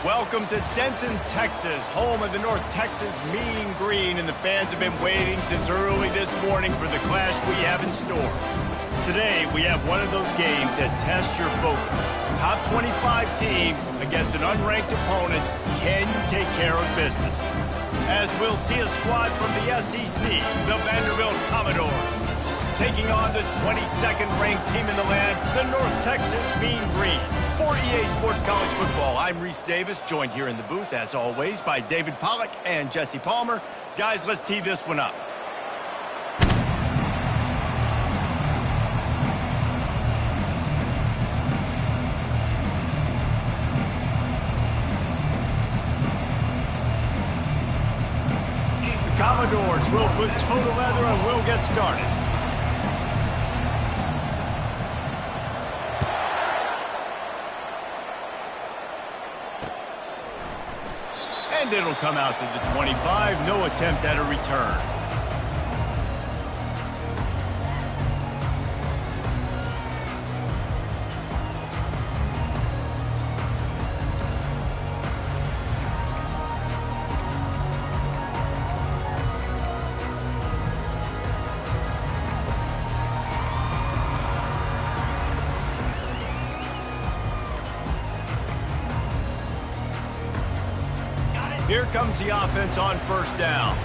Welcome to Denton, Texas, home of the North Texas Mean Green, and the fans have been waiting since early this morning for the clash we have in store. Today, we have one of those games that tests your focus. Top 25 team against an unranked opponent. Can you take care of business? As we'll see a squad from the SEC, the Vanderbilt Commodores, taking on the 22nd ranked team in the land, the North Texas Mean Green. For EA Sports College Football, I'm Reese Davis, joined here in the booth, as always, by David Pollack and Jesse Palmer. Guys, let's tee this one up. The Commodores will put toe to leather and we'll get started. And it'll come out to the 25. No attempt at a return. Here comes the offense on first down.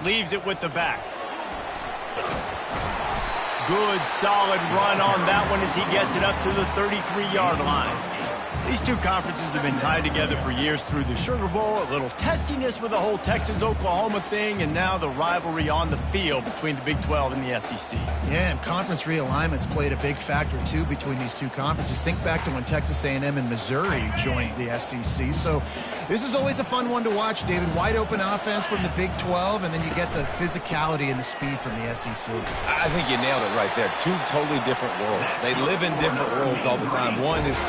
Leaves it with the back. Good, solid run on that one as he gets it up to the 33-yard line. These two conferences have been tied together for years through the Sugar Bowl, a little testiness with the whole Texas-Oklahoma thing, and now the rivalry on the field between the Big 12 and the SEC. Yeah, and conference realignments played a big factor, too, between these two conferences. Think back to when Texas A&M and Missouri joined the SEC. So this is always a fun one to watch, David. Wide open offense from the Big 12, and then you get the physicality and the speed from the SEC. I think you nailed it right there. Two totally different worlds. They live in different worlds all the time. One is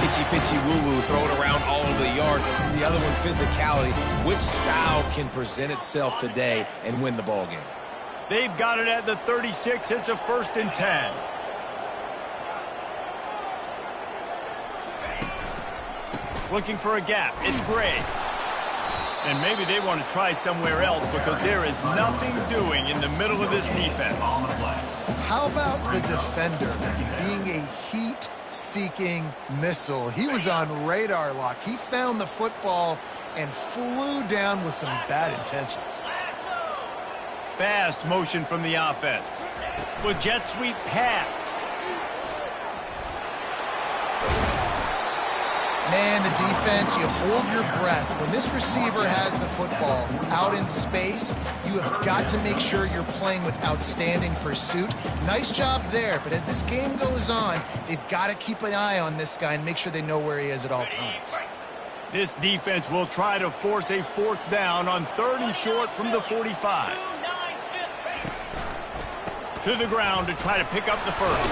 pitchy woo-woo, throw it around all over the yard. The other one, physicality. Which style can present itself today and win the ball game? They've got it at the 36. It's a 1st and 10. Looking for a gap. It's Gray. And maybe they want to try somewhere else because there is nothing doing in the middle of this defense. How about the defender being a heat-seeking missile? He was on radar lock. He found the football and flew down with some bad intentions. Fast motion from the offense. With jet sweep pass. Man, the defense, you hold your breath. When this receiver has the football out in space, you have got to make sure you're playing with outstanding pursuit. Nice job there, but as this game goes on, they've got to keep an eye on this guy and make sure they know where he is at all times. This defense will try to force a 4th down on 3rd and short from the 45. To the ground to try to pick up the first.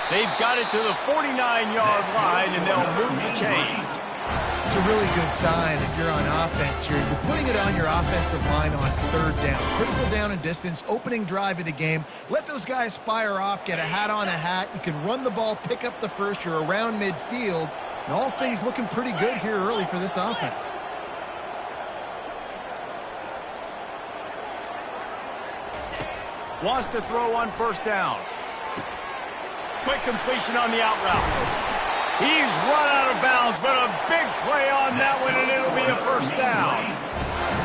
They've got it to the 49-yard line, and they'll move the chains. It's a really good sign if you're on offense. You're putting it on your offensive line on 3rd down. Critical down and distance, opening drive of the game. Let those guys fire off, get a hat on a hat. You can run the ball, pick up the first. You're around midfield. And all things looking pretty good here early for this offense. Wants to throw on 1st down. Quick completion on the out route. He's run out of bounds, but a big play on that one, and it'll be a 1st down.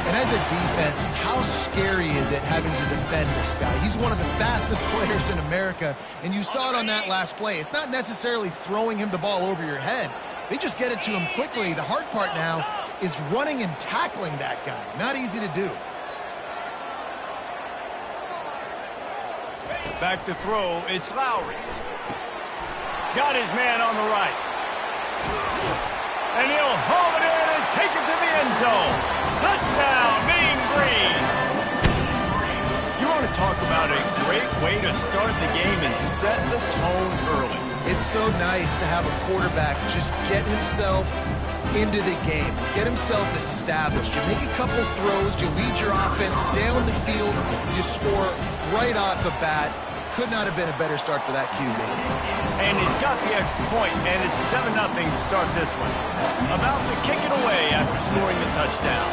And as a defense, how scary is it having to defend this guy? He's one of the fastest players in America, and you saw it on that last play. It's not necessarily throwing him the ball over your head. They just get it to him quickly. The hard part now is running and tackling that guy. Not easy to do. Back to throw, it's Lowry. Got his man on the right. And he'll haul it in and take it to the end zone. Touchdown, Mean Green. You want to talk about a great way to start the game and set the tone early. It's so nice to have a quarterback just get himself into the game, get himself established. You make a couple throws, you lead your offense down the field, you score right off the bat. Could not have been a better start for that QB. And he's got the extra point, and it's 7-0 to start this one. About to kick it away after scoring the touchdown.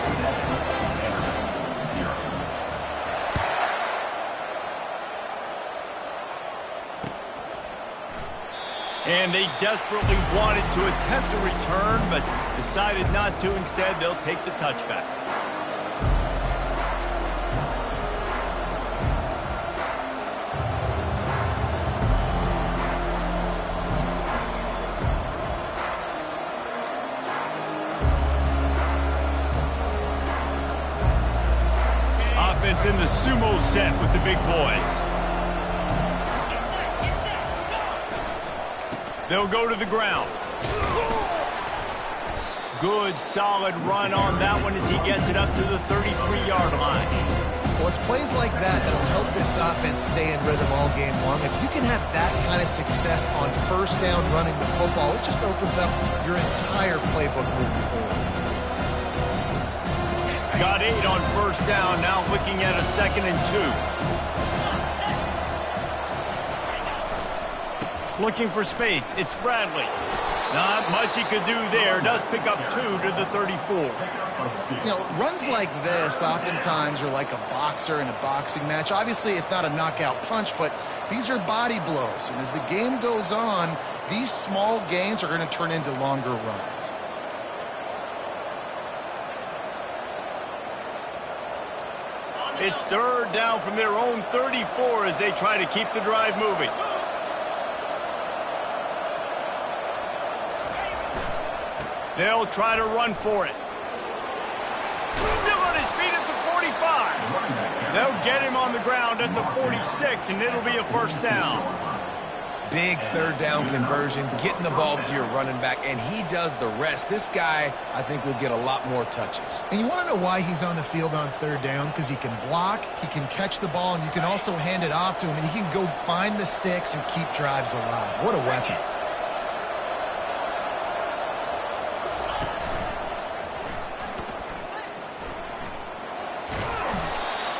And they desperately wanted to attempt a return, but decided not to. Instead, they'll take the touchback. Offense in the sumo set with the big boys. They'll go to the ground. Good, solid run on that one as he gets it up to the 33-yard line. Well, it's plays like that that'll help this offense stay in rhythm all game long. If you can have that kind of success on first down running the football, it just opens up your entire playbook moving forward. Got 8 on first down, now looking at a 2nd and 2. Looking for space, it's Bradley. Not much he could do there, does pick up 2 to the 34. You know, runs like this oftentimes are like a boxer in a boxing match. Obviously, it's not a knockout punch, but these are body blows. And as the game goes on, these small gains are going to turn into longer runs. It's 3rd down from their own 34 as they try to keep the drive moving. They'll try to run for it. Still on his feet at the 45. They'll get him on the ground at the 46, and it'll be a first down. Big 3rd down conversion, getting the ball to your running back, and he does the rest. This guy, I think, will get a lot more touches. And you want to know why he's on the field on 3rd down? Because he can block, he can catch the ball, and you can also hand it off to him, and he can go find the sticks and keep drives alive. What a weapon.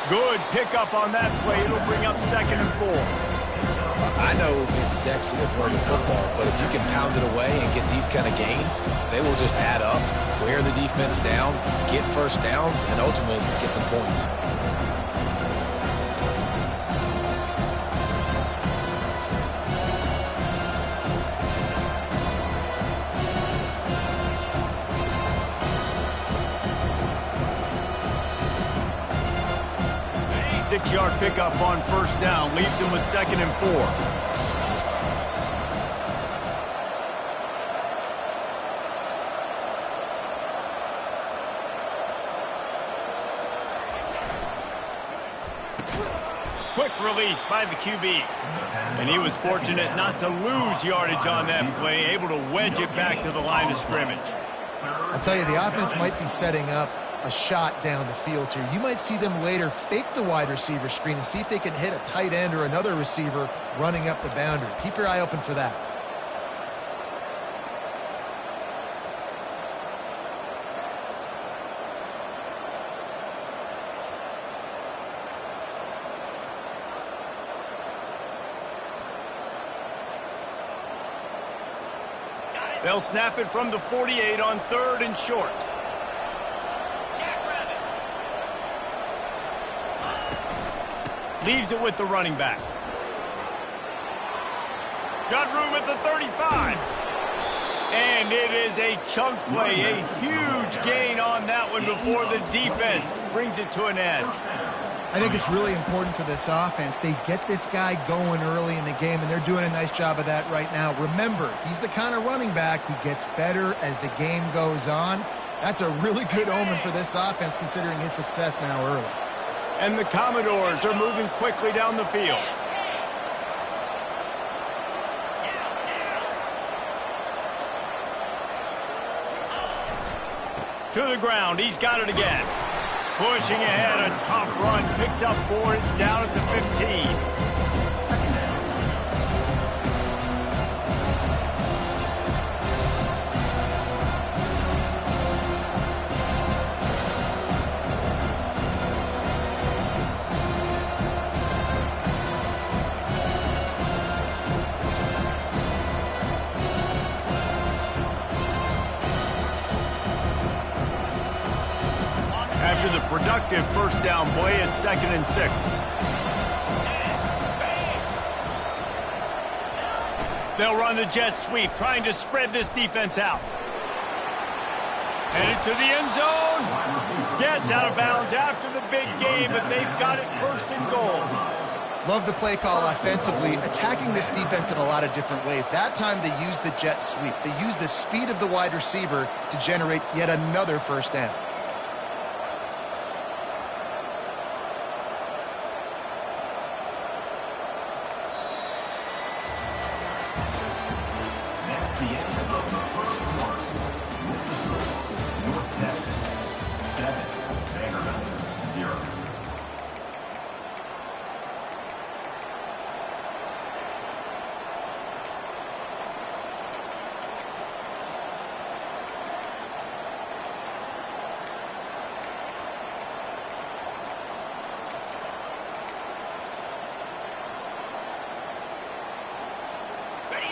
Good pickup on that play. It'll bring up 2nd and 4. I know it's sexy to throw the football, but if you can pound it away and get these kind of gains, they will just add up, wear the defense down, get first downs, and ultimately get some points. Six-yard pickup on first down leaves him with 2nd and 4. Quick release by the QB. And he was fortunate not to lose yardage on that play, able to wedge it back to the line of scrimmage. I'll tell you, the offense might be setting up a shot down the field here. You might see them later fake the wide receiver screen and see if they can hit a tight end or another receiver running up the boundary. Keep your eye open for that. They'll snap it from the 48 on 3rd and short. Leaves it with the running back. Got room at the 35. And it is a chunk play, a huge gain on that one before the defense brings it to an end. I think it's really important for this offense. They get this guy going early in the game, and they're doing a nice job of that right now. Remember, he's the kind of running back who gets better as the game goes on. That's a really good omen for this offense considering his success now early. And the Commodores are moving quickly down the field. To the ground, he's got it again. Pushing ahead, a tough run, picks up 4, it's down at the 15. after the productive first down play at 2nd and 6. They'll run the jet sweep, trying to spread this defense out. Headed to the end zone. Gets out of bounds after the big game, but they've got it 1st and goal. Love the play call offensively, attacking this defense in a lot of different ways. That time they used the jet sweep. They used the speed of the wide receiver to generate yet another first down.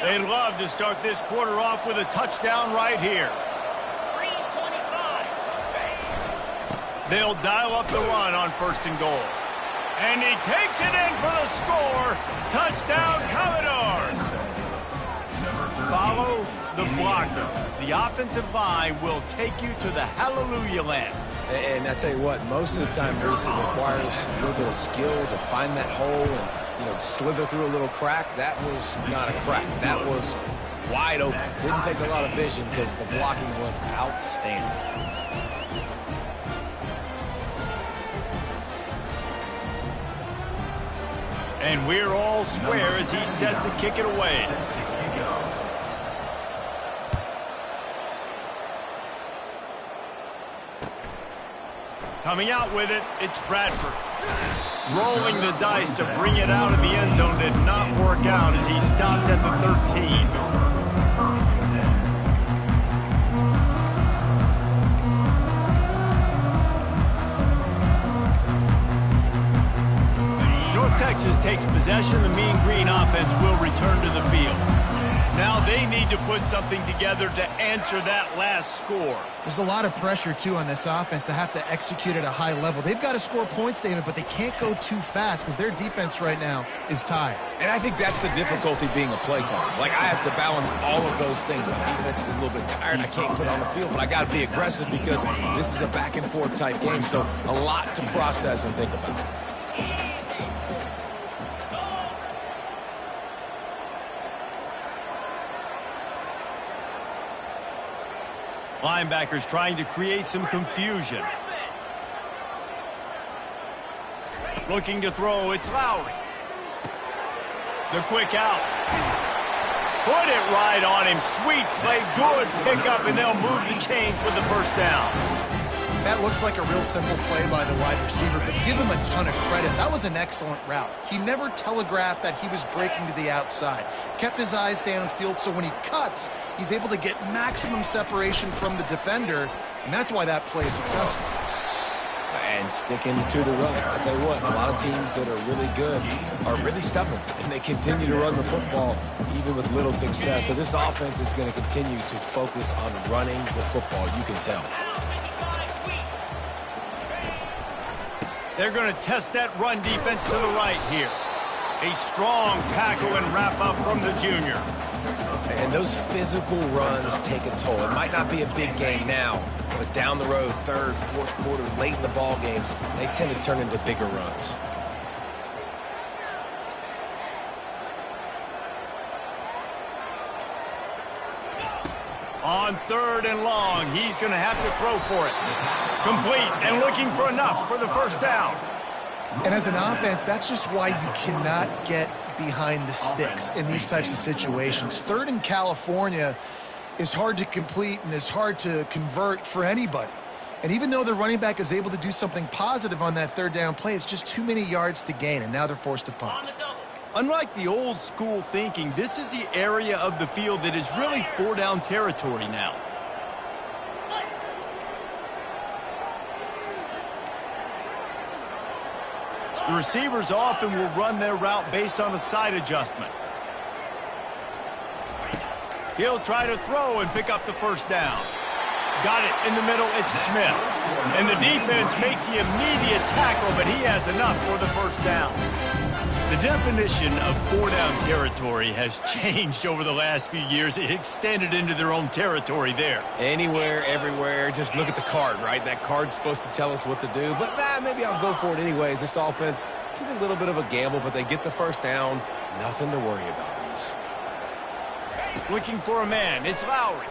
They'd love to start this quarter off with a touchdown right here. 3:25. They'll dial up the run on 1st and goal. And he takes it in for the score. Touchdown, Commodores. Follow the blocker. The offensive line will take you to the hallelujah land. And I tell you what, most of the time, Reese, it requires a little bit of skill to find that hole and, slither through a little crack. That was not a crack. That was wide open. Didn't take a lot of vision because the blocking was outstanding. And we're all square as he's set to kick it away. Coming out with it, it's Bradford. Rolling the dice to bring it out of the end zone did not work out as he stopped at the 13. North Texas takes possession. The Mean Green offense will return to the field. Now they need to put something together to answer that last score. There's a lot of pressure, too, on this offense to have to execute at a high level. They've got to score points, David, but they can't go too fast because their defense right now is tired. And I think that's the difficulty being a play caller. Like, I have to balance all of those things. My defense is a little bit tired. I can't put on the field, but I got to be aggressive because this is a back-and-forth type game, so a lot to process and think about. Linebackers trying to create some confusion. Looking to throw, it's Lowry. The quick out. Put it right on him. Sweet play, good pickup, and they'll move the chains with the first down. That looks like a real simple play by the wide receiver, but give him a ton of credit. That was an excellent route. He never telegraphed that he was breaking to the outside. Kept his eyes downfield, so when he cuts, he's able to get maximum separation from the defender, and that's why that play is successful. And sticking to the run. I'll tell you what, a lot of teams that are really good are really stubborn, and they continue to run the football even with little success. So this offense is going to continue to focus on running the football, you can tell. They're going to test that run defense to the right here. A strong tackle and wrap up from the junior. And those physical runs take a toll. It might not be a big game now, but down the road, third, fourth quarter, late in the ball games, they tend to turn into bigger runs. On 3rd and long, he's going to have to throw for it. Complete and looking for enough for the first down. And as an offense, that's just why you cannot get behind the sticks in these types of situations. 3rd in California is hard to complete and is hard to convert for anybody. And even though the running back is able to do something positive on that 3rd down play, it's just too many yards to gain, and now they're forced to punt. Unlike the old school thinking, this is the area of the field that is really 4-down territory now. The receivers often will run their route based on a side adjustment. He'll try to throw and pick up the first down. Got it in the middle. It's Smith. And the defense makes the immediate tackle, but he has enough for the first down. The definition of four-down territory has changed over the last few years. It extended into their own territory there. Anywhere, everywhere. Just look at the card, right? That card's supposed to tell us what to do. But maybe I'll go for it anyways. This offense took a little bit of a gamble, but they get the first down. Nothing to worry about, Reese. Looking for a man. It's Lowry.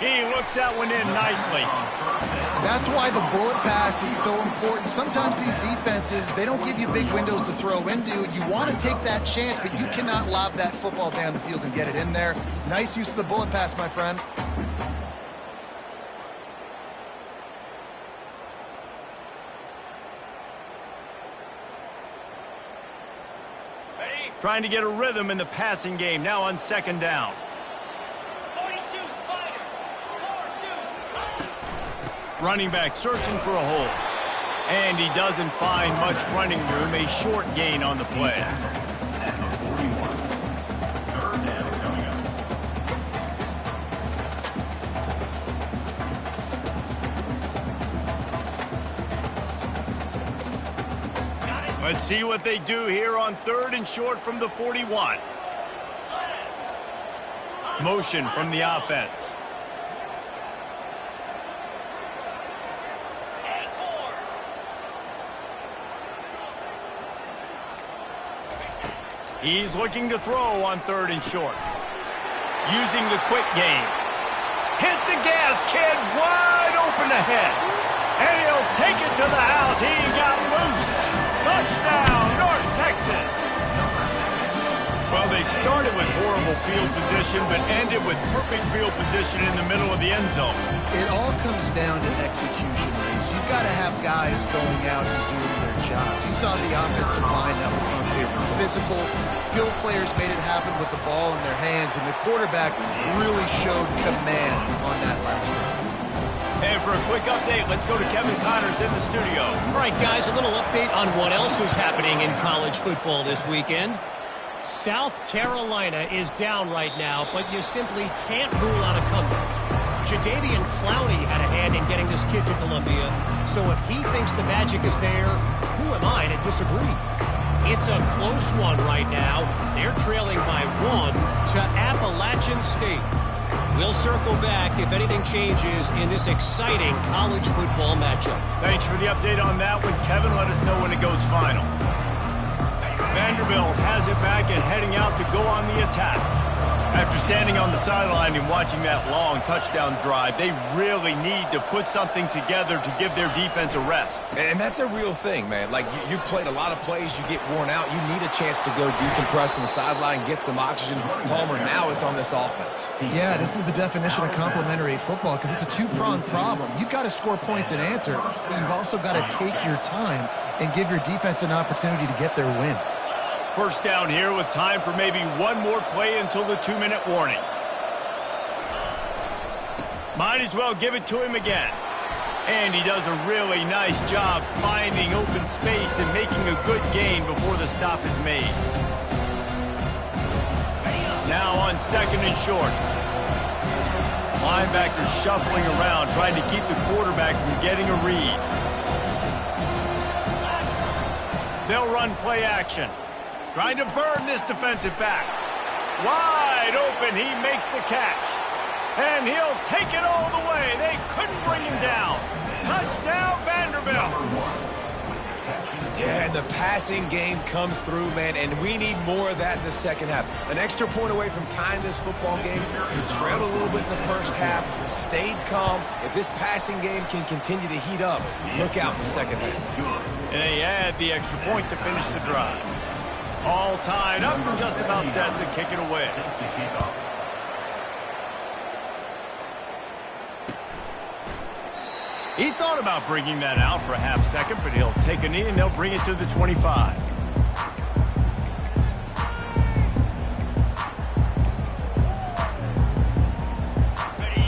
He looks that one in nicely. That's why the bullet pass is so important. Sometimes these defenses, they don't give you big windows to throw into. You want to take that chance, but you cannot lob that football down the field and get it in there. Nice use of the bullet pass, my friend. Trying to get a rhythm in the passing game. Now on second down. Running back searching for a hole. And he doesn't find much running room. A short gain on the play. Let's see what they do here on third and short from the 41. Motion from the offense. He's looking to throw on third and short. Using the quick game. Hit the gas, kid. Wide open ahead. And he'll take it to the house. He got loose. Touchdown, North Texas. Well, they started with horrible field position, but ended with perfect field position in the middle of the end zone. It all comes down to execution, Reese. You've got to have guys going out and doing their jobs. You saw the offensive line up front. They were physical. Skilled players made it happen with the ball in their hands, and the quarterback really showed command on that last run. And for a quick update, let's go to Kevin Connors in the studio. All right, guys, a little update on what else is happening in college football this weekend. South Carolina is down right now, but you simply can't rule out a comeback. Jadeveon Clowney had a hand in getting this kid to Columbia, so if he thinks the magic is there, who am I to disagree? It's a close one right now. They're trailing by 1 to Appalachian State. We'll circle back if anything changes in this exciting college football matchup. Thanks for the update on that one, Kevin. Let us know when it goes final. Vanderbilt has it back and heading out to go on the attack. After standing on the sideline and watching that long touchdown drive, they really need to put something together to give their defense a rest. And that's a real thing, man. Like, you played a lot of plays, you get worn out, you need a chance to go decompress on the sideline, get some oxygen. Palmer, now it's on this offense. Yeah, this is the definition of complementary football because it's a two-pronged problem. You've got to score points and answer, but you've also got to take your time and give your defense an opportunity to get their win. First down here with time for maybe one more play until the 2-minute warning. Might as well give it to him again. And he does a really nice job finding open space and making a good gain before the stop is made. Now on second and short. Linebackers shuffling around, trying to keep the quarterback from getting a read. They'll run play action. Trying to burn this defensive back. Wide open, he makes the catch. And he'll take it all the way. They couldn't bring him down. Touchdown, Vanderbilt. Yeah, and the passing game comes through, man, and we need more of that in the second half. An extra point away from tying this football game. We trailed a little bit in the first half, stayed calm. If this passing game can continue to heat up, look out in the second half. And they add the extra point to finish the drive. All tied up and just about set to kick it away. He thought about bringing that out for a half second, but he'll take a knee and they'll bring it to the 25.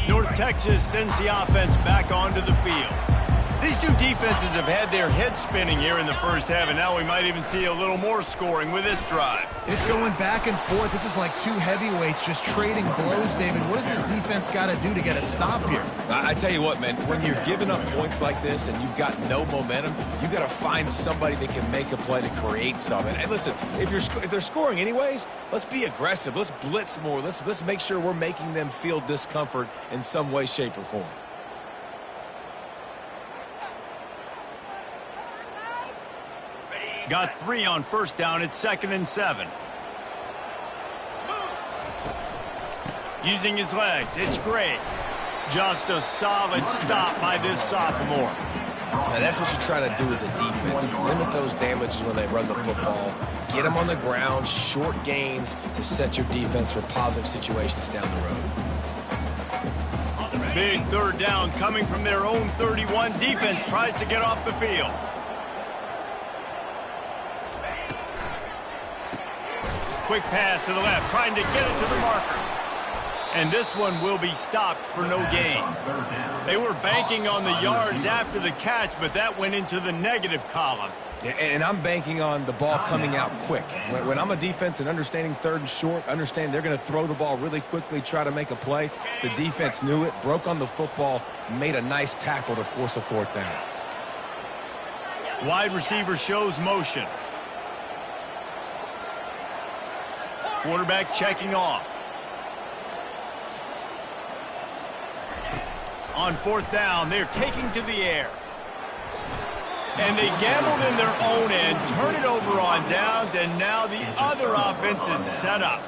North Texas sends the offense back onto the field. These two defenses have had their heads spinning here in the first half, and now we might even see a little more scoring with this drive. It's going back and forth. This is like two heavyweights just trading blows, David. What does this defense got to do to get a stop here? I tell you what, man, when you're giving up points like this and you've got no momentum, you got to find somebody that can make a play to create something. And listen, if they're scoring anyways, let's be aggressive. Let's blitz more. Let's make sure we're making them feel discomfort in some way, shape, or form. Got 3 on first down. It's 2nd and 7. Using his legs. It's great. Just a solid stop by this sophomore. Now that's what you try to do as a defense. Limit those damages when they run the football. Get them on the ground, short gains to set your defense for positive situations down the road. Big 3rd down coming from their own 31. Defense tries to get off the field. Quick pass to the left, trying to get it to the marker. And this one will be stopped for no gain. They were banking on the yards after the catch, but that went into the negative column. And I'm banking on the ball coming out quick. When I'm a defense and understanding 3rd and short, understand they're going to throw the ball really quickly, try to make a play. The defense knew it, broke on the football, made a nice tackle to force a 4th down. Wide receiver shows motion. Quarterback checking off. On 4th down, they're taking to the air. And they gambled in their own end, turn it over on downs, and now the other offense is set up.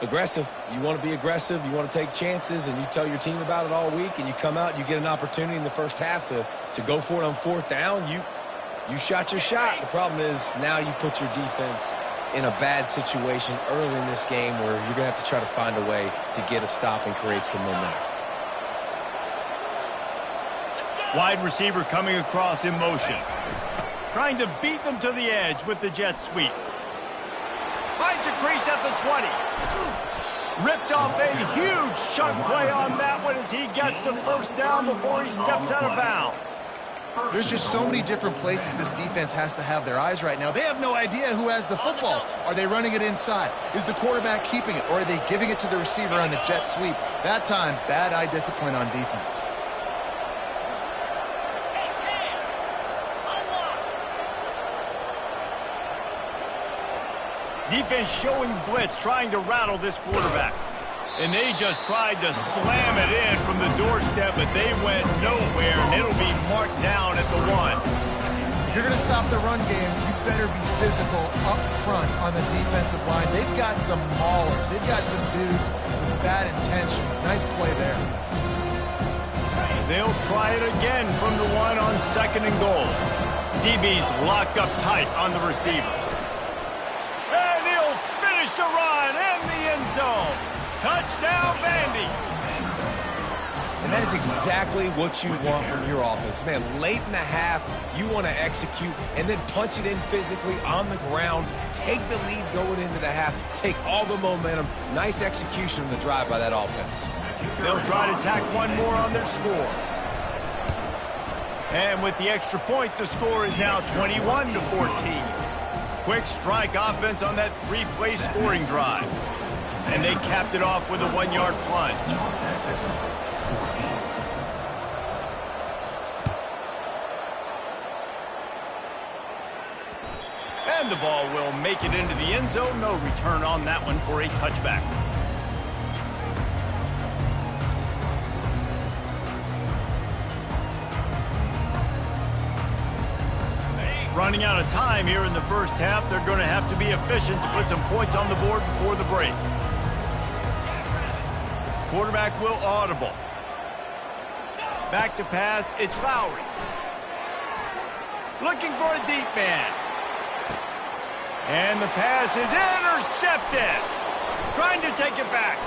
Aggressive. You want to be aggressive. You want to take chances, and you tell your team about it all week, and you come out and you get an opportunity in the first half to go for it on 4th down. You shot your shot. The problem is now you put your defense in a bad situation early in this game where you're going to have to try to find a way to get a stop and create some momentum. Wide receiver coming across in motion. Trying to beat them to the edge with the jet sweep. Finds a crease at the 20. Ripped off a huge chunk play on that one as he gets the 1st down before he steps out of bounds. There's just so many different places this defense has to have their eyes right now. They have no idea who has the football. Are they running it inside? Is the quarterback keeping it? Or are they giving it to the receiver on the jet sweep? That time, bad eye discipline on defense. Defense showing blitz, trying to rattle this quarterback. And they just tried to slam it in from the doorstep, but they went nowhere, and it'll be marked down at the 1. If you're going to stop the run game, you better be physical up front on the defensive line. They've got some maulers. They've got some dudes with bad intentions. Nice play there. They'll try it again from the 1 on 2nd and goal. DB's locked up tight on the receivers. And he'll finish the run in the end zone. Touchdown, Vandy. And that is exactly what you want from your offense. Man, late in the half, you want to execute and then punch it in physically on the ground, take the lead going into the half, take all the momentum. Nice execution on the drive by that offense. They'll try to tack one more on their score. And with the extra point, the score is now 21-14. Quick strike offense on that 3-play scoring drive. And they capped it off with a 1-yard plunge. And the ball will make it into the end zone. No return on that one for a touchback. Running out of time here in the first half. They're going to have to be efficient to put some points on the board before the break. Quarterback will audible. Back to pass, it's Lowry. Looking for a deep man. And the pass is intercepted. Trying to take it back.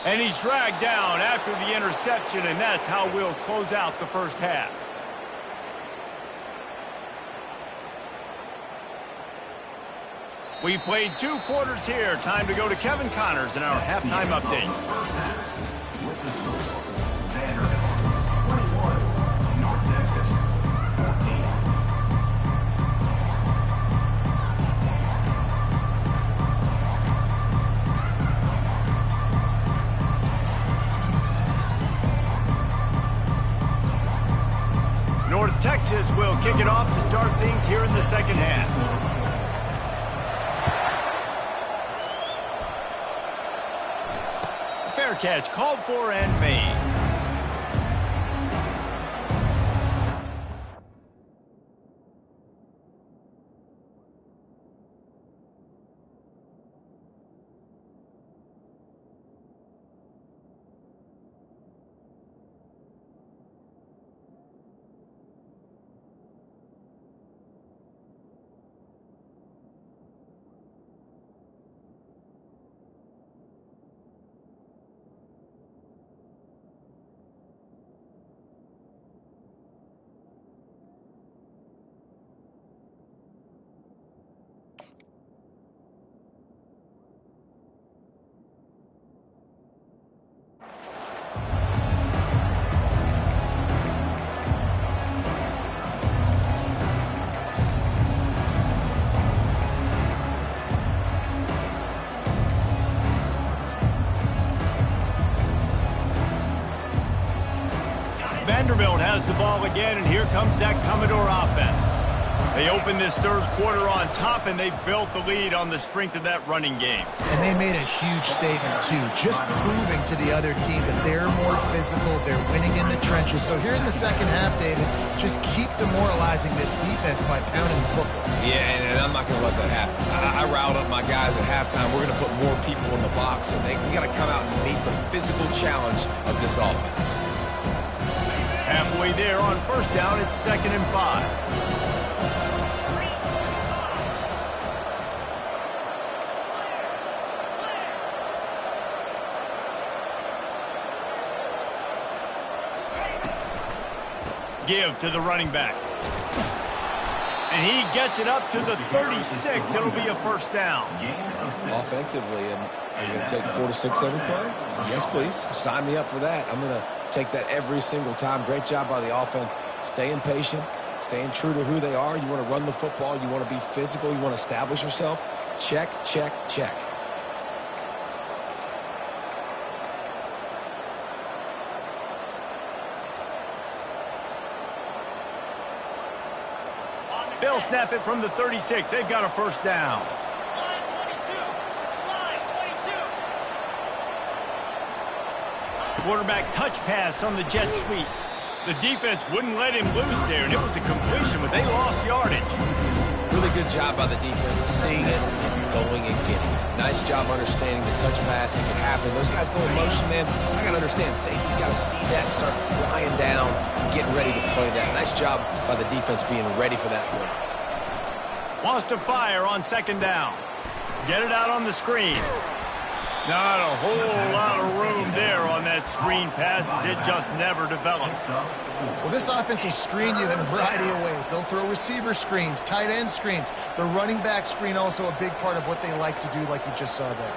And he's dragged down after the interception, and that's how we'll close out the first half. We've played 2 quarters here. Time to go to Kevin Connors in our halftime update. Texas will kick it off to start things here in the second half. Fair catch called for and made. Vanderbilt has the ball again, and here comes that Commodore offense. They open this third quarter on top, and they've built the lead on the strength of that running game. And they made a huge statement, too, just proving to the other team that they're more physical, they're winning in the trenches. So here in the second half, David, just keep demoralizing this defense by pounding the football. Yeah, and I'm not going to let that happen. I riled up my guys at halftime. We're going to put more people in the box, and we got to come out and meet the physical challenge of this offense. Halfway there on first down, it's 2nd and 5. Give to the running back. And he gets it up to the 36. It'll be a first down. Offensively, and are you going to take the 4-6 every play? Yes, please. Sign me up for that. I'm going to take that every single time. Great job by the offense. Staying patient, staying true to who they are. You want to run the football. You want to be physical. You want to establish yourself. Check, check, check. They'll snap it from the 36. They've got a first down. Quarterback touch pass on the jet sweep. The defense wouldn't let him loose there, and it was a completion, but they lost yardage. Really good job by the defense, seeing it and going and getting it. Nice job understanding the touch pass. It can happen. Those guys go in motion, man. I got to understand, safety's got to see that and start flying down, getting ready to play that. Nice job by the defense being ready for that play. Wants to fire on 2nd down. Get it out on the screen. Not a whole lot of room there on that screen pass, as it just never develops. Well, this offense will screen you in a variety of ways. They'll throw receiver screens, tight end screens. The running back screen also a big part of what they like to do, like you just saw there.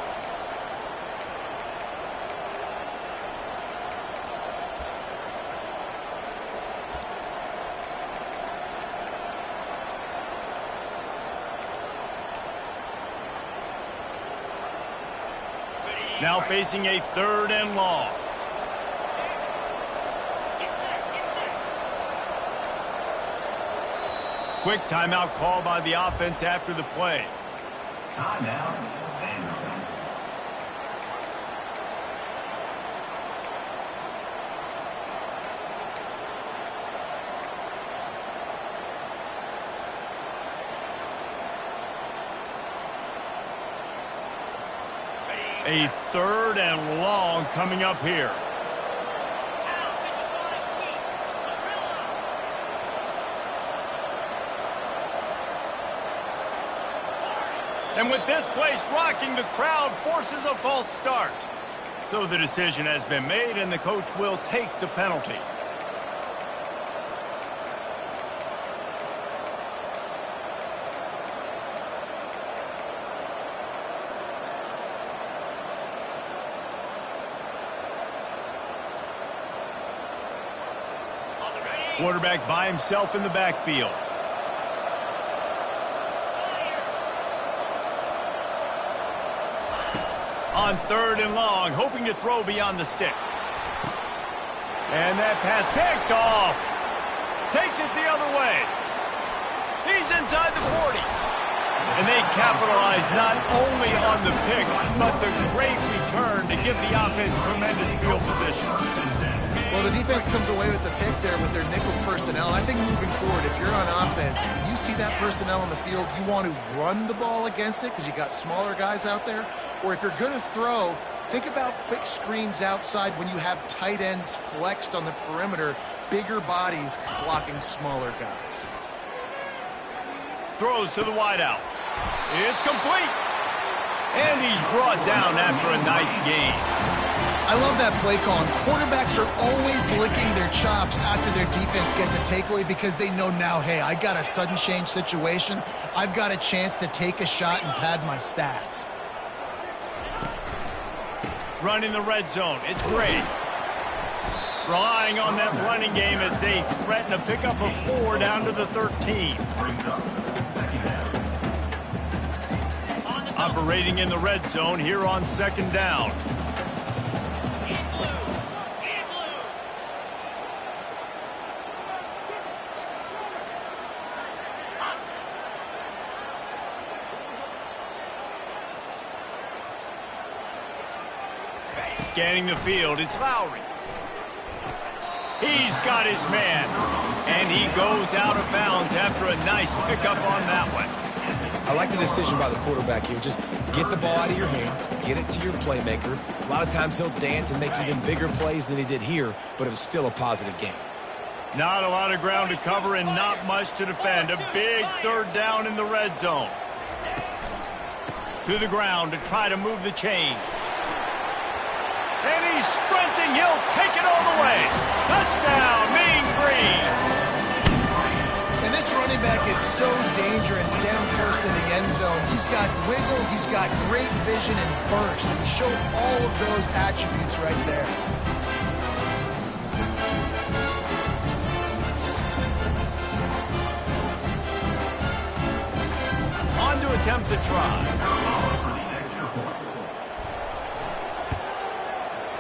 Now facing a 3rd and long. Quick timeout call by the offense after the play. Timeout, Vanderbilt. A 3rd and long coming up here. And with this place rocking, the crowd forces a false start. So the decision has been made, and the coach will take the penalty. Quarterback by himself in the backfield. On 3rd and long, hoping to throw beyond the sticks. And that pass picked off. Takes it the other way. He's inside the 40. And they capitalize not only on the pick, but the great return to give the offense tremendous field position. Well, the defense comes away with the pick there with their nickel personnel. I think moving forward, if you're on offense, when you see that personnel on the field, you want to run the ball against it because you got smaller guys out there. Or if you're going to throw, think about quick screens outside when you have tight ends flexed on the perimeter, bigger bodies blocking smaller guys. Throws to the wideout. It's complete. And he's brought down after a nice gain. I love that play call. And quarterbacks are always licking their chops after their defense gets a takeaway because they know now, hey, I got a sudden change situation. I've got a chance to take a shot and pad my stats. Running the red zone. It's Gray. Relying on that running game as they threaten to pick up a 4 down to the 13. Operating in the red zone here on 2nd down. Scanning the field, it's Lowry. He's got his man, and he goes out of bounds after a nice pickup on that one. I like the decision by the quarterback here. Just get the ball out of your hands, get it to your playmaker. A lot of times he'll dance and make even bigger plays than he did here, but it was still a positive game. Not a lot of ground to cover and not much to defend. A big 3rd down in the red zone. To the ground to try to move the chains. And he's sprinting. He'll take it all the way. Touchdown, Mean Green. And this running back is so dangerous down close to the end zone. He's got wiggle, he's got great vision and burst. And he showed all of those attributes right there. On to attempt the try.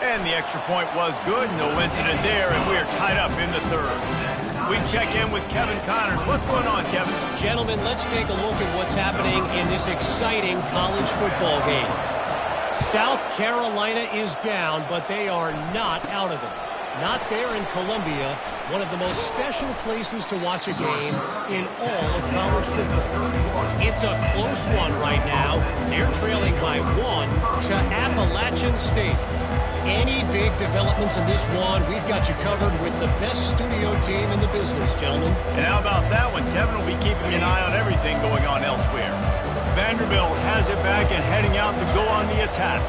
And the extra point was good. No incident there, and we are tied up in the 3rd. We check in with Kevin Connors. What's going on, Kevin? Gentlemen, let's take a look at what's happening in this exciting college football game. South Carolina is down, but they are not out of it. Not there in Columbia, one of the most special places to watch a game in all of college football. It's a close one right now. They're trailing by 1 to Appalachian State. Any big developments in this one, we've got you covered with the best studio team in the business, gentlemen. And how about that one? Kevin will be keeping an eye on everything going on elsewhere. Vanderbilt has it back and heading out to go on the attack.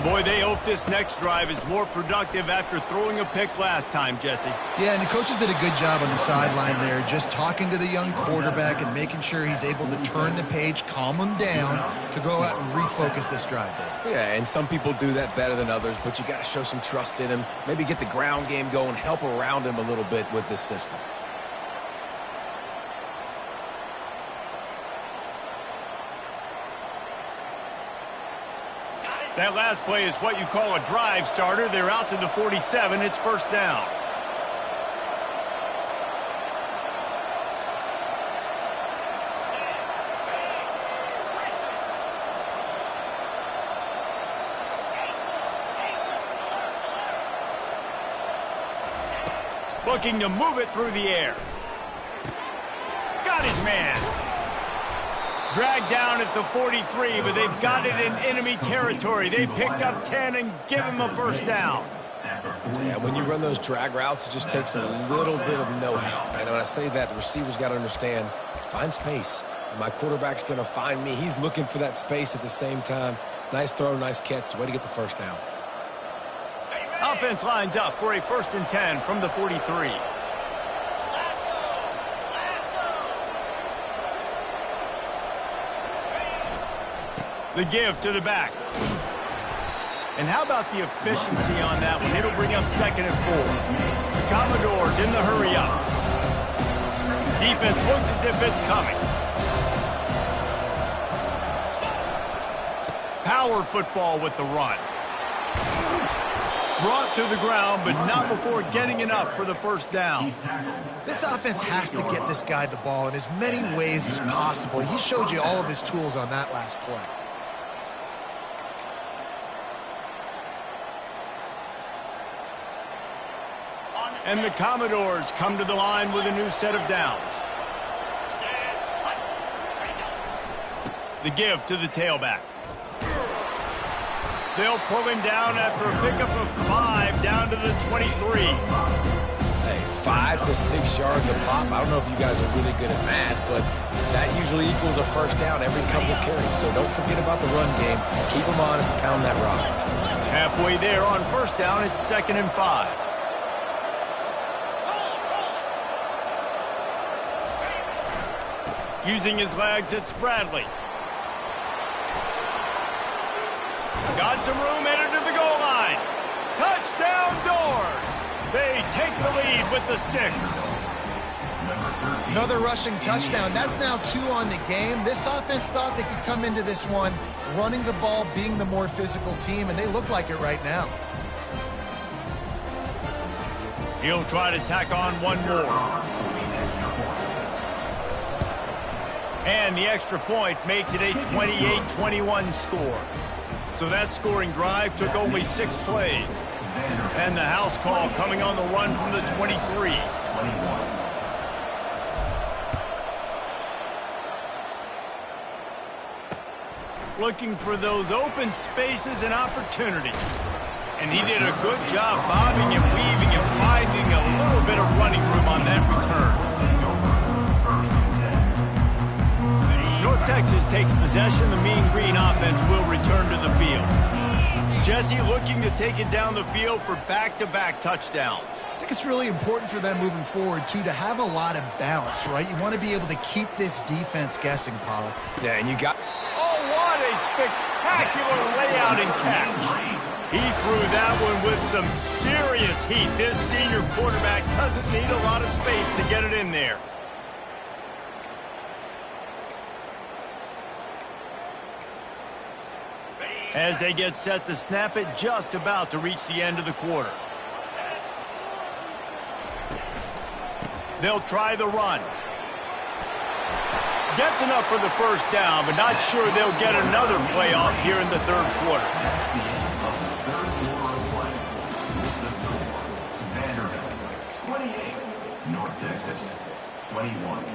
Boy, they hope this next drive is more productive after throwing a pick last time, Jesse. Yeah, and the coaches did a good job on the sideline there, just talking to the young quarterback and making sure he's able to turn the page, calm him down to go out and refocus this drive there. Yeah, and some people do that better than others, but you got to show some trust in him. Maybe get the ground game going, help around him a little bit with this system. That last play is what you call a drive starter. They're out to the 47. It's 1st down. Looking to move it through the air. Got his man. Dragged down at the 43, but they've got it in enemy territory. They picked up 10 and give him a 1st down. Yeah, when you run those drag routes, it just takes a little bit of know-how. And when I say that, the receiver's got to understand, find space. My quarterback's going to find me. He's looking for that space at the same time. Nice throw, nice catch. Way to get the 1st down. Offense lines up for a 1st and 10 from the 43. The give to the back. And how about the efficiency on that one? It'll bring up 2nd and 4. The Commodores in the hurry up. Defense looks as if it's coming. Power football with the run. brought to the ground, but not before getting enough for the first down. This offense has to get this guy the ball in as many ways as possible. He showed you all of his tools on that last play. And the Commodores come to the line with a new set of downs. The give to the tailback. They'll pull him down after a pickup of 5 down to the 23. Hey, 5 to 6 yards a pop. I don't know if you guys are really good at math, but that usually equals a first down every couple of carries. So don't forget about the run game. Keep them honest, pound that rock. Halfway there on first down, it's 2nd and 5. Using his legs, it's Bradley. Got some room, headed to the goal line. Touchdown Doors! They take the lead with the 6. Another rushing touchdown. That's now 2 on the game. This offense thought they could come into this one running the ball, being the more physical team, and they look like it right now. He'll try to tack on one more. And the extra point makes it a 28-21 score. So that scoring drive took only 6 plays. And the house call coming on the run from the 23. Looking for those open spaces and opportunities. And he did a good job bobbing and weaving and finding a little bit of running room on that return. North Texas takes possession. The Mean Green offense will return to the field. Jesse looking to take it down the field for back-to-back touchdowns. I think it's really important for them moving forward, too, to have a lot of balance, right? You want to be able to keep this defense guessing, Pollock. Yeah, and you got... Oh, what a spectacular layout and catch. He threw that one with some serious heat. This senior quarterback doesn't need a lot of space to get it in there. As they get set to snap it, just about to reach the end of the quarter. They'll try the run. Gets enough for the first down, but not sure they'll get another play off here in the third quarter. Vanderbilt, 28. North Texas, 21.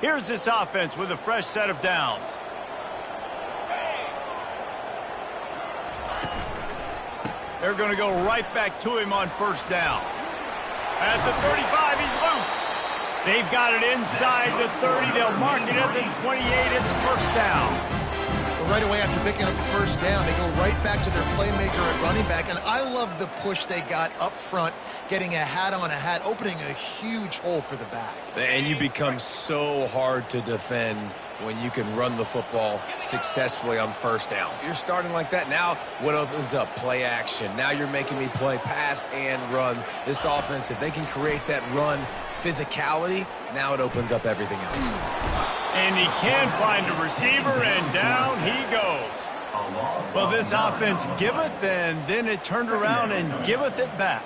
Here's this offense with a fresh set of downs. They're going to go right back to him on first down. At the 35, he's loose. They've got it inside the 30. They'll mark it at the 28. It's first down. But right away after picking up the first down, they go right back to their playmaker at running back. And I love the push they got up front, getting a hat on a hat, opening a huge hole for the back. And you become so hard to defend when you can run the football successfully on first down. You're starting like that. Now what opens up? Play action. Now you're making me play pass and run. This offense, if they can create that run physicality, now it opens up everything else. And he can find a receiver, and down he goes. Well, this offense giveth, and then it turned around and giveth it back.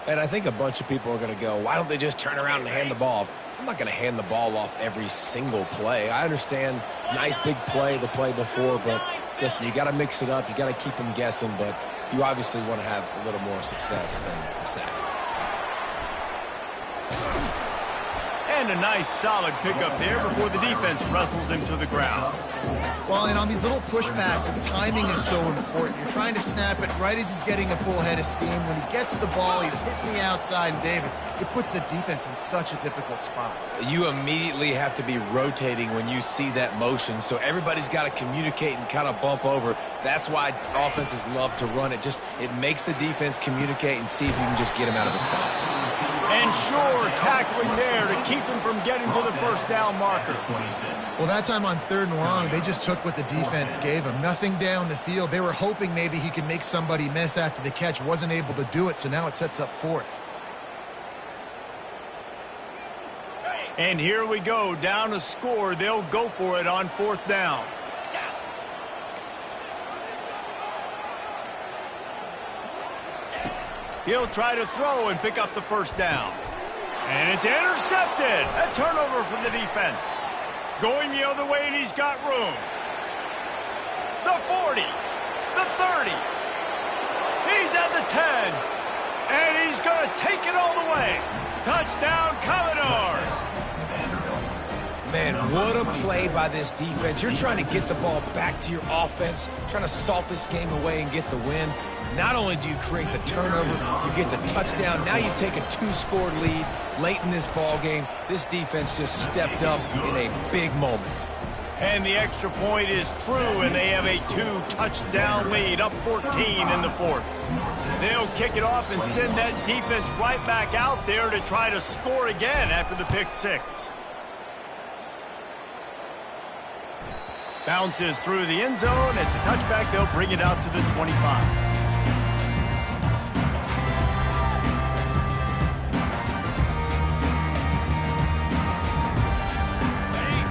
And I think a bunch of people are going to go, why don't they just turn around and hand the ball off? I'm not going to hand the ball off every single play. I understand nice big play the play before, but listen, you got to mix it up. You got to keep them guessing, but you obviously want to have a little more success than a sack. And a nice solid pickup there before the defense wrestles him to the ground. Well, and on these little push passes, timing is so important. You're trying to snap it right as he's getting a full head of steam. When he gets the ball, he's hitting the outside, and David, it puts the defense in such a difficult spot. You immediately have to be rotating when you see that motion, so everybody's got to communicate and kind of bump over. That's why offenses love to run it. It makes the defense communicate and see if you can just get him out of a spot. And sure, tackling there to keep him from getting to the first down marker. Well, that time on 3rd and long, they just took what the defense gave him. Nothing down the field. They were hoping maybe he could make somebody miss after the catch. Wasn't able to do it, so now it sets up 4th. And here we go, down a score. They'll go for it on 4th down. He'll try to throw and pick up the first down. And it's intercepted. A turnover from the defense. Going the other way, and he's got room. The 40. The 30. He's at the 10. And he's going to take it all the way. Touchdown, Commodores. Man, what a play by this defense. You're trying to get the ball back to your offense, trying to salt this game away and get the win. Not only do you create the turnover, you get the touchdown. Now you take a 2-score lead late in this ball game. This defense just stepped up in a big moment. And the extra point is true, and they have a 2-touchdown lead, up 14 in the 4th. They'll kick it off and send that defense right back out there to try to score again after the pick 6. Bounces through the end zone. It's a touchback. They'll bring it out to the 25.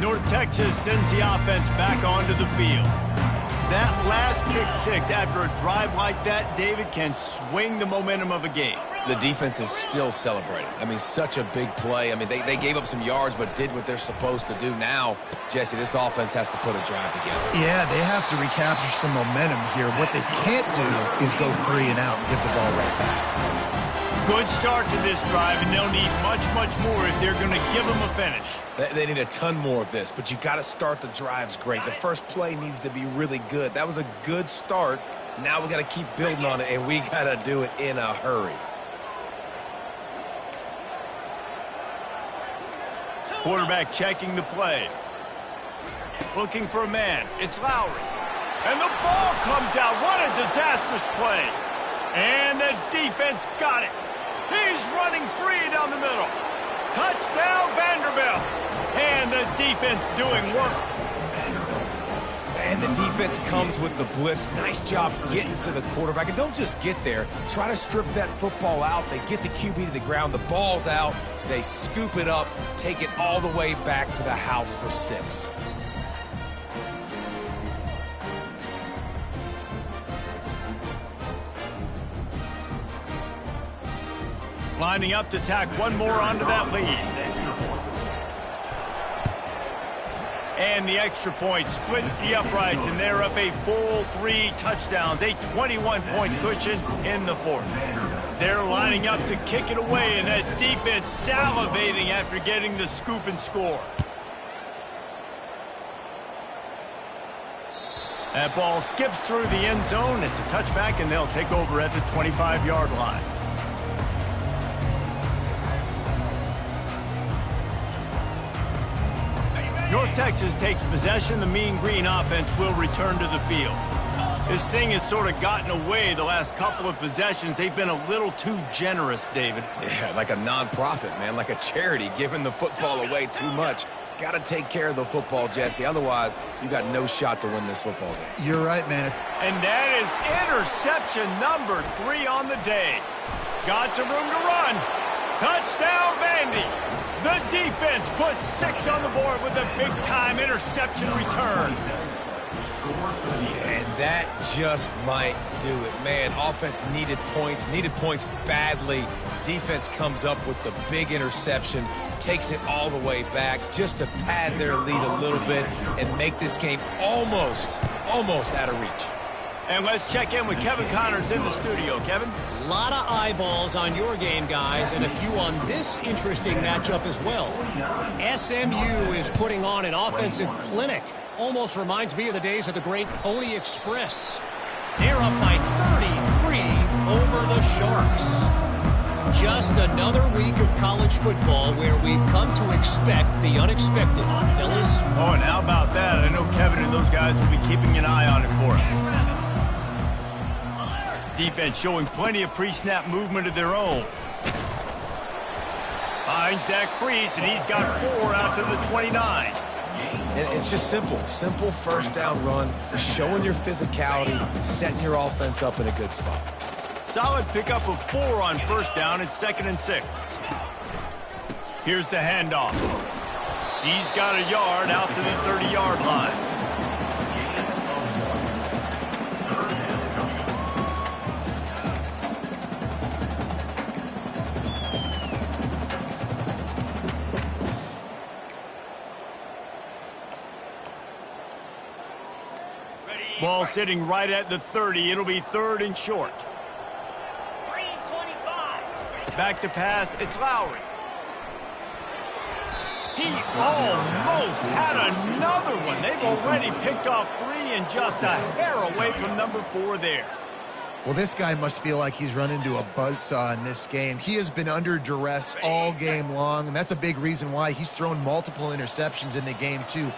North Texas sends the offense back onto the field. That last pick 6 after a drive like that, David, can swing the momentum of a game. The defense is still celebrating. I mean, such a big play. I mean, they gave up some yards but did what they're supposed to do. Now, Jesse, this offense has to put a drive together. Yeah, they have to recapture some momentum here. What they can't do is go 3 and out and give the ball right back. Good start to this drive, and they'll need much, much more if they're going to give them a finish. They need a ton more of this, but you got to start the drives great. The first play needs to be really good. That was a good start. Now we got to keep building on it, and we got to do it in a hurry. Quarterback checking the play. Looking for a man. It's Lowry. And the ball comes out. What a disastrous play. And the defense got it. He's running free down the middle. Touchdown, Vanderbilt. And the defense doing work. And the defense comes with the blitz. Nice job getting to the quarterback. And don't just get there. Try to strip that football out. They get the QB to the ground. The ball's out. They scoop it up, take it all the way back to the house for 6. Lining up to tack one more onto that lead. And the extra point splits the uprights, and they're up a full 3 touchdowns, a 21-point cushion in the 4th. They're lining up to kick it away, and that defense salivating after getting the scoop and score. That ball skips through the end zone. It's a touchback, and they'll take over at the 25-yard line. North Texas takes possession. The Mean Green offense will return to the field. This thing has sort of gotten away the last couple of possessions. They've been a little too generous, David. Yeah, like a nonprofit, man, like a charity, giving the football away too much. Got to take care of the football, Jesse. Otherwise, you got no shot to win this football game. You're right, man. And that is interception number 3 on the day. Got some room to run. Touchdown, Vandy. The defense puts 6 on the board with a big-time interception return. Yeah, and that just might do it. Man, offense needed points badly. Defense comes up with the big interception, takes it all the way back just to pad their lead a little bit and make this game almost out of reach. And let's check in with Kevin Connors in the studio. Kevin? A lot of eyeballs on your game, guys, and a few on this interesting matchup as well. SMU is putting on an offensive clinic. Almost reminds me of the days of the great Pony Express. They're up by 33 over the Sharks. Just another week of college football where we've come to expect the unexpected. Fellas? Oh, and how about that? I know Kevin and those guys will be keeping an eye on it for us. Defense showing plenty of pre-snap movement of their own. Finds that crease, and he's got 4 out to the 29. And it's just simple. Simple first down run, showing your physicality, setting your offense up in a good spot. Solid pickup of 4 on first down. It's 2nd and 6. Here's the handoff. He's got a yard out to the 30-yard line. Ball sitting right at the 30. It'll be 3rd and short. Back to pass. It's Lowry. He almost had another one. They've already picked off 3 and just a hair away from number 4 there. Well, this guy must feel like he's run into a buzzsaw in this game. He has been under duress all game long, and that's a big reason why he's thrown multiple interceptions in the game, too.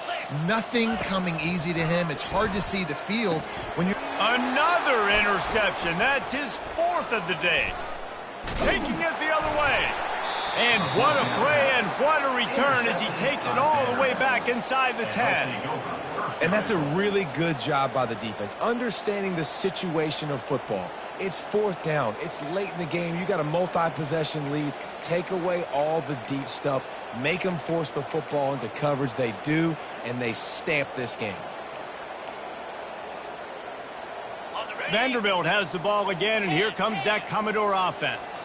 Nothing coming easy to him. It's hard to see the field when you're... Another interception. That's his 4th of the day. Taking it the other way. And what a play and what a return as he takes it all the way back inside the 10. And that's a really good job by the defense, understanding the situation of football. It's 4th down. It's late in the game. You got a multi-possession lead. Take away all the deep stuff. Make them force the football into coverage. They do, and they stamp this game. Vanderbilt has the ball again, and here comes that Commodore offense.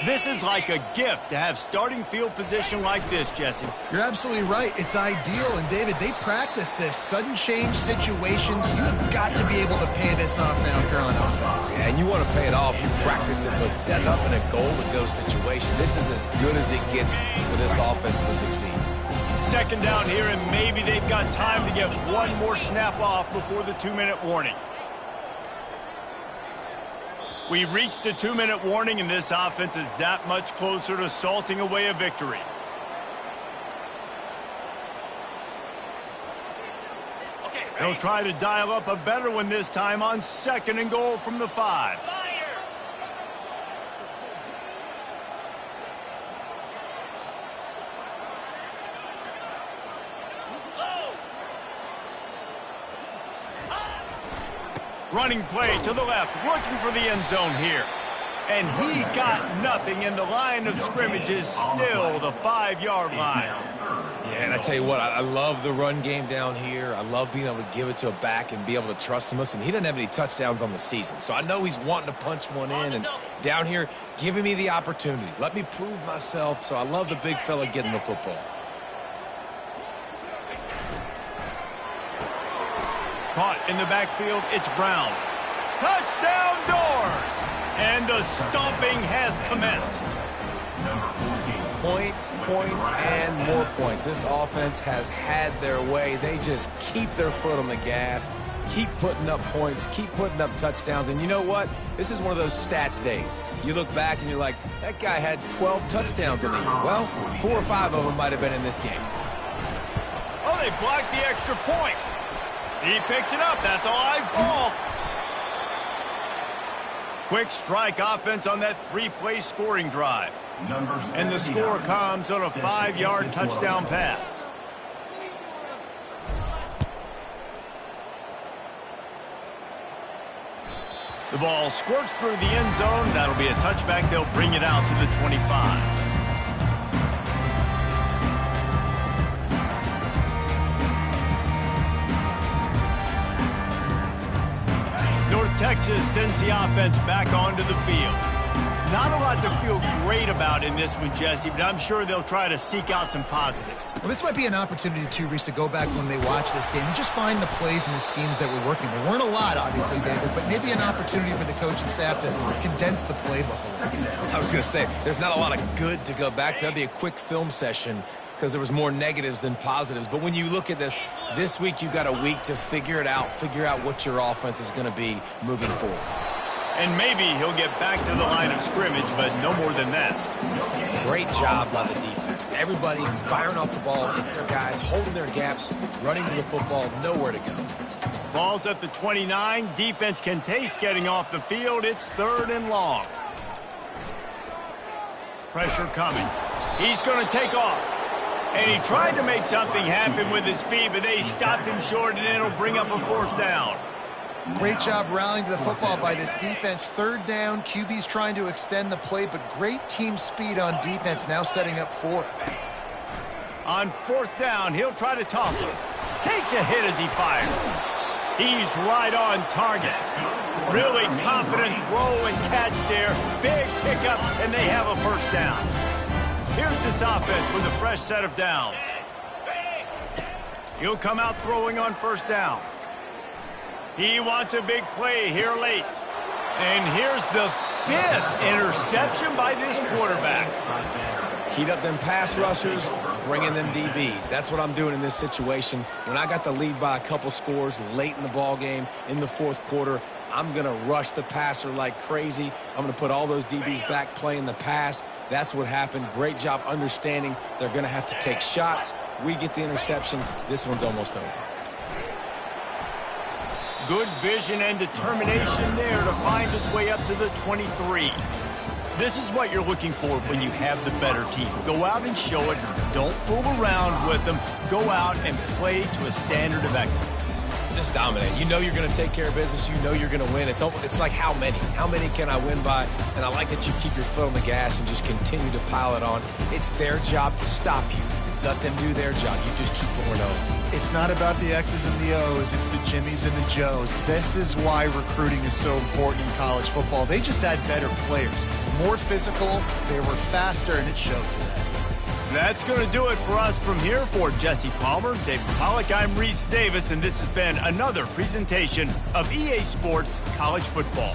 This is like a gift to have starting field position like this, Jesse. You're absolutely right. It's ideal. And, David, they practice this. Sudden change situations. You have got to be able to pay this off now if you're on offense. Yeah, and you want to pay it off. You practice it, but set it up in a goal-to-go situation. This is as good as it gets for this offense to succeed. 2nd down here, and maybe they've got time to get one more snap off before the 2-minute warning. We reached the 2-minute warning, and this offense is that much closer to salting away a victory. They'll try to dial up a better one this time on 2nd and goal from the 5. Running play to the left, looking for the end zone here. And he got nothing, and the line of scrimmage is still the 5-yard line. Yeah, and I tell you what, I love the run game down here. I love being able to give it to a back and be able to trust him. Listen, he doesn't have any touchdowns on the season, so I know he's wanting to punch one in. And down here, giving me the opportunity. Let me prove myself, so I love the big fella getting the football. Caught in the backfield, it's Brown. Touchdown Doors! And the stomping has commenced. Points, points, and more points. This offense has had their way. They just keep their foot on the gas, keep putting up points, keep putting up touchdowns. And you know what? This is one of those stats days. You look back and you're like, that guy had 12 touchdowns in the year. Well, 4 or 5 of them might have been in this game. Oh, they blocked the extra point. He picks it up. That's a live ball. Quick strike offense on that 3-play scoring drive. And the score comes on a 5-yard touchdown pass. The ball squirts through the end zone. That'll be a touchback. They'll bring it out to the 25. North Texas sends the offense back onto the field. Not a lot to feel great about in this one, Jesse, but I'm sure they'll try to seek out some positives. Well, this might be an opportunity, too, Reese, to go back when they watch this game and just find the plays and the schemes that were working. There weren't a lot, obviously, David, but maybe an opportunity for the coaching staff to condense the playbook a little bit. I was going to say, there's not a lot of good to go back to. That'd be a quick film session because there was more negatives than positives. But when you look at this week you've got a week to figure it out, figure out what your offense is going to be moving forward. And maybe he'll get back to the line of scrimmage, but no more than that. Great job by the defense. Everybody firing off the ball, hitting their guys, holding their gaps, running to the football, nowhere to go. Ball's at the 29. Defense can taste getting off the field. It's 3rd and long. Pressure coming. He's going to take off. And he tried to make something happen with his feet, but they stopped him short, and it'll bring up a 4th down. Great job rallying to the football by this defense. 3rd down, QB's trying to extend the play, but great team speed on defense, now setting up 4th. On 4th down, he'll try to toss it. Takes a hit as he fires. He's right on target. Really confident throw and catch there. Big pickup, and they have a 1st down. Here's this offense with a fresh set of downs. He'll come out throwing on 1st down. He wants a big play here late. And here's the 5th interception by this quarterback. Heat up them pass rushers, bring in them DBs. That's what I'm doing in this situation. When I got the lead by a couple scores late in the ball game, in the 4th quarter, I'm going to rush the passer like crazy. I'm going to put all those DBs back playing the pass. That's what happened. Great job understanding they're going to have to take shots. We get the interception. This one's almost over. Good vision and determination there to find his way up to the 23. This is what you're looking for when you have the better team. Go out and show it. Don't fool around with them. Go out and play to a standard of excellence. Just dominate. You know you're going to take care of business. You know you're going to win. It's like how many? How many can I win by? And I like that you keep your foot on the gas and just continue to pile it on. It's their job to stop you. Let them do their job. You just keep going over. It's not about the X's and the O's. It's the Jimmies and the Joes. This is why recruiting is so important in college football. They just had better players. More physical, they were faster, and it showed today. That's going to do it for us from here. For Jesse Palmer, David Pollack, I'm Reese Davis, and this has been another presentation of EA Sports College Football.